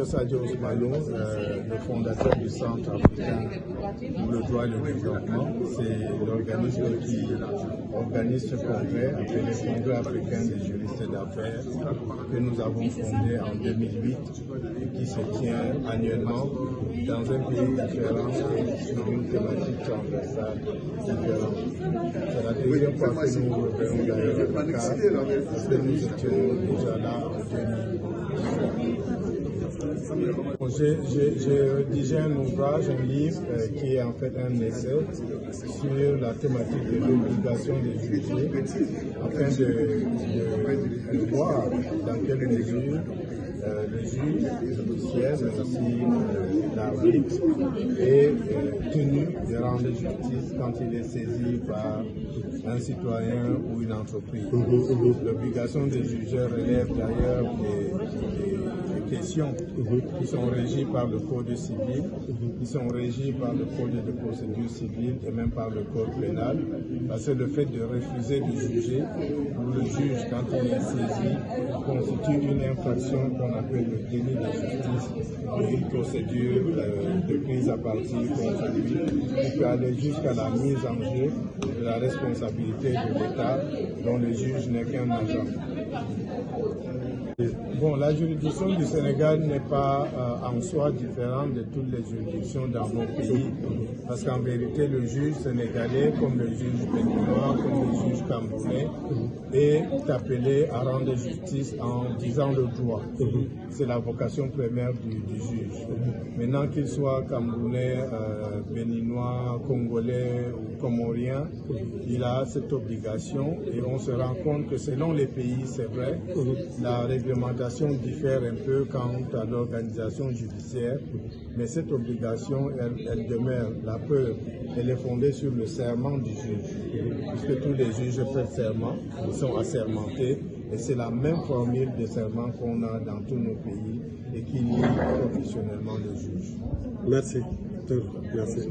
Sadio Ousmane, le fondateur du Centre africain pour le droit et le développement, c'est l'organisme qui organise ce congrès appelé Congrès africain des juristes d'affaires que nous avons fondé en 2008 et qui se tient annuellement dans un pays différent et sur une thématique transversale différente. C'est la deuxième fois que nous revenons d'ailleurs au Dakar parce que nous étions déjà là en 2008. J'ai rédigé un ouvrage, un livre qui est en fait un essai sur la thématique de l'obligation des jugés afin de voir dans quelle mesure le juge judiciaire, mais aussi l'arbitre, est tenu de rendre justice quand il est saisi par un citoyen ou une entreprise. L'obligation des jugeurs relève d'ailleurs des questions qui sont régies par le Code civil, qui sont régies par le Code de procédure civile et même par le Code pénal, parce que le fait de refuser de juger pour le juge quand il est saisi constitue une infraction qu'on appelle le déni de justice et une procédure de prise à partie contre lui qui peut aller jusqu'à la mise en jeu de la responsabilité de l'État dont le juge n'est qu'un agent. Bon, la juridiction du Sénégal n'est pas en soi différente de toutes les juridictions dans nos pays, parce qu'en vérité, le juge sénégalais, comme le juge béninois, comme le juge camerounais, est appelé à rendre justice en disant le droit. C'est la vocation première du juge. Maintenant qu'il soit camerounais, béninois, congolais ou comorien, il a cette obligation et on se rend compte que selon les pays, c'est vrai, la réglementation diffère un peu quant à l'organisation judiciaire, mais cette obligation, elle demeure. La preuve, elle est fondée sur le serment du juge, puisque tous les juges prêtent serment, ils sont assermentés, et c'est la même formule de serment qu'on a dans tous nos pays et qui lie professionnellement le juge. Merci. Merci.